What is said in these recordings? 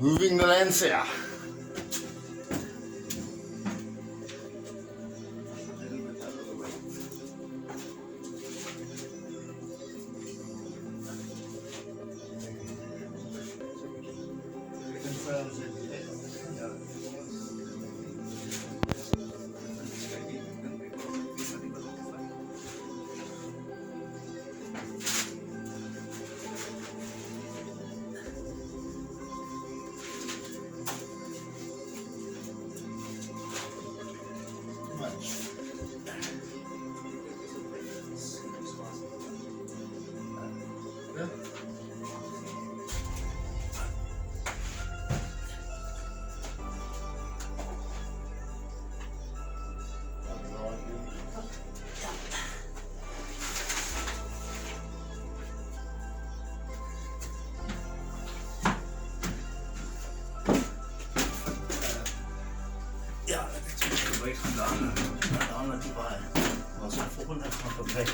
Moving the Lancia. Ja, dat is een gebrek vandaan naar die waar. Was een volgende van gebrek.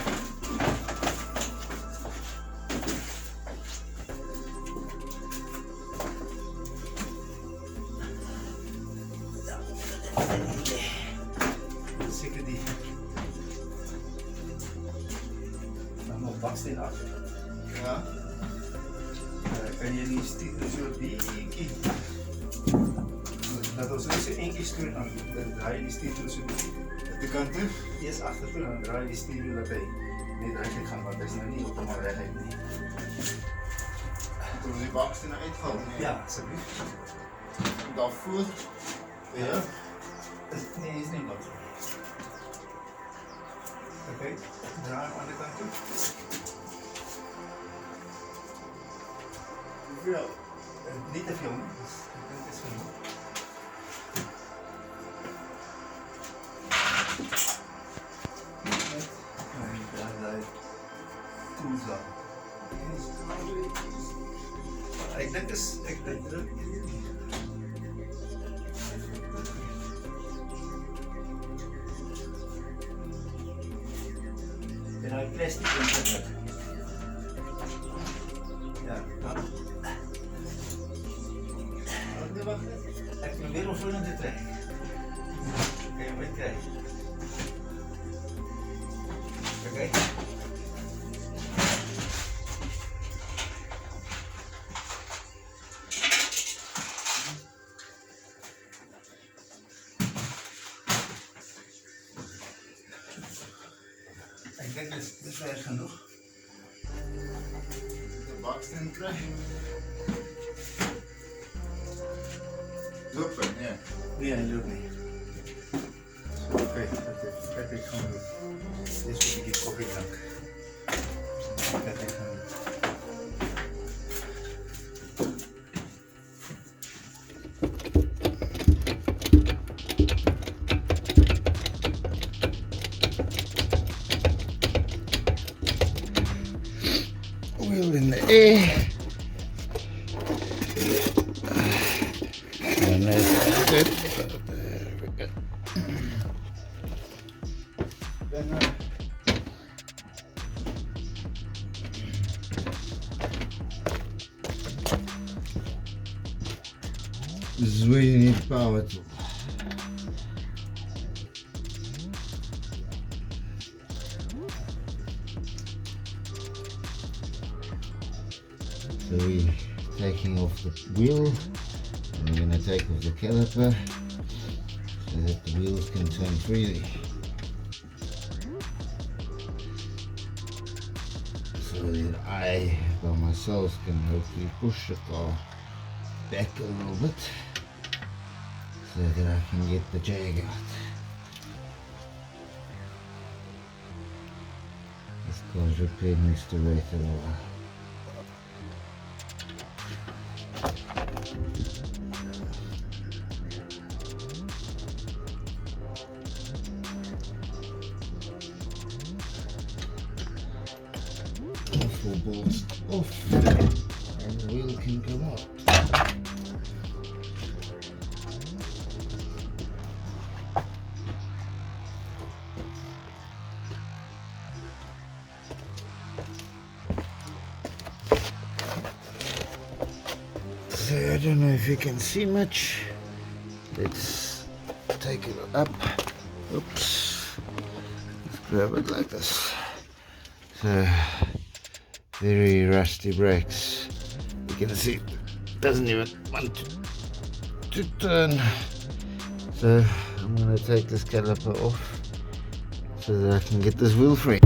Ja, dat is zeker die. Dan nog baksteen af. Ja. Kan je niet zo die. Dat was dus één keer sturen, dan draai je die stuur zo De kant toe? eerst achter toe, dan draai je die stuur dat hij niet eruit gaat, want dat is nog niet optimaal wegheid. Toen die baksteen uitvalt. Ja, alsjeblieft. Daarvoor. Ja. Nee, is niet wat. Oké, draai hem aan de kant toe. Hoeveel? Niet te veel, het is genoeg. Ik denk dat en hij plastic in. Ja, ik probeer om zo naar te trekken. Kan je mee krijgen? Oké. Ik denk dat dit is erg genoeg. De baksteen krijgen. Lopen, ja. Nee, hij loopt niet. Oké, dat ik gaan doen. Dit is een beetje koffiedank. Dat ik gaan doen. Wheel in the air. And that's it. There we go. This is where you need power to. So we're taking off the wheel, and we're going to take off the caliper so that the wheels can turn freely. So that I by myself can hopefully push the car back a little bit so that I can get the jag out. This car's repaired needs to wait a while. All bolts off and the wheel can come out. So I don't know if you can see much. Let's take it up. Oops. Let's grab it like this. So very rusty brakes. You can see it doesn't even want to turn. So I'm going to take this caliper off so that I can get this wheel free.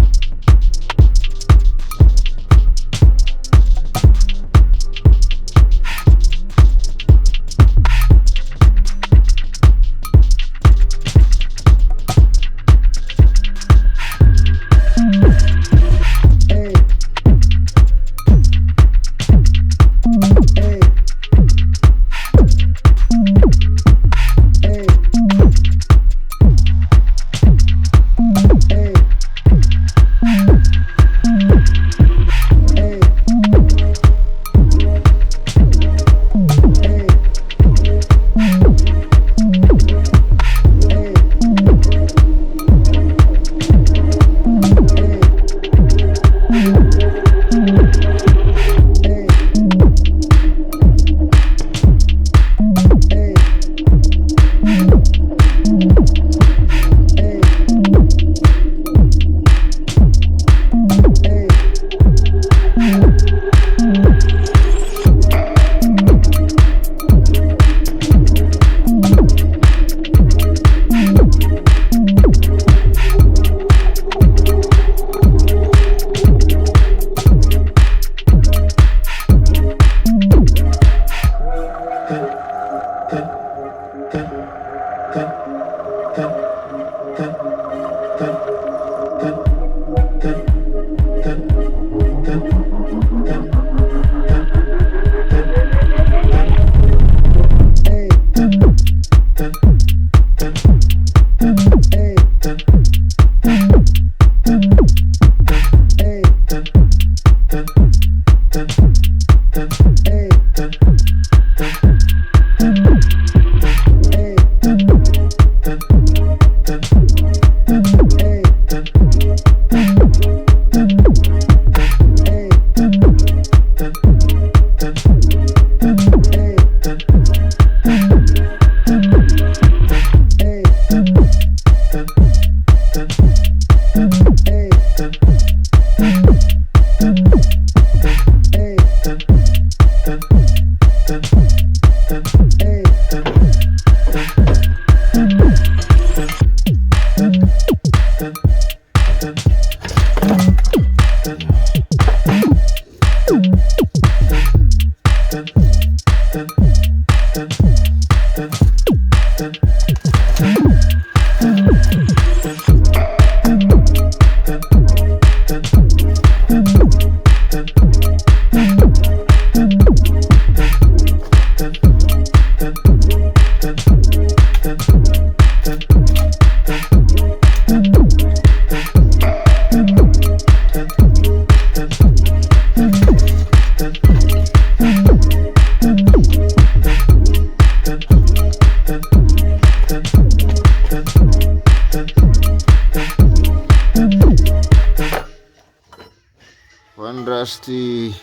One rusty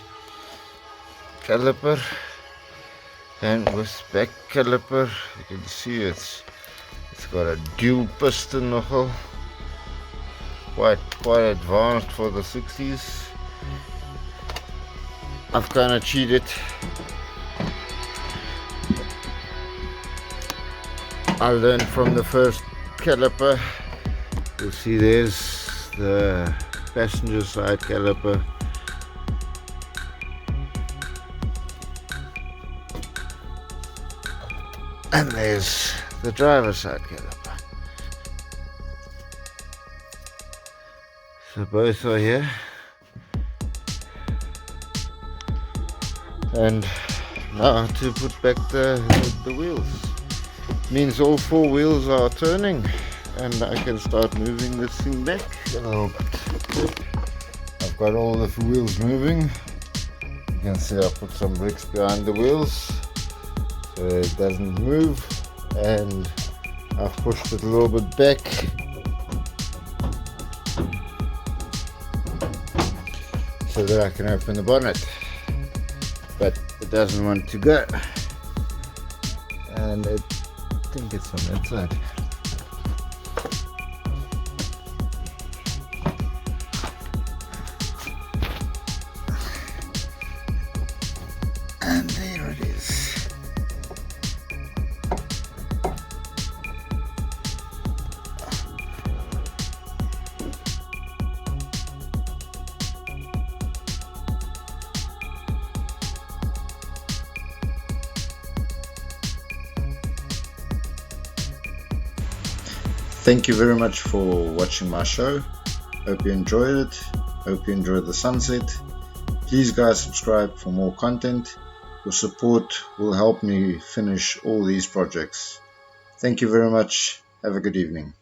caliper, and with back caliper you can see it's got a dual piston nozzle, quite advanced for the 60s. I've kind of cheated. I learned from the first caliper. You'll see there's the passenger side caliper. And there's the driver's side caliper. So both are here. And now to put back the wheels. Means all four wheels are turning and I can start moving this thing back a little bit. I've got all the wheels moving. You can see I put some bricks behind the wheels so it doesn't move, and I've pushed it a little bit back so that I can open the bonnet. But it doesn't want to go, and I think it's on that side. And there it is. Thank you very much for watching my show. Hope you enjoyed it. Hope you enjoyed the sunset. Please guys subscribe for more content. Your support will help me finish all these projects. Thank you very much. Have a good evening.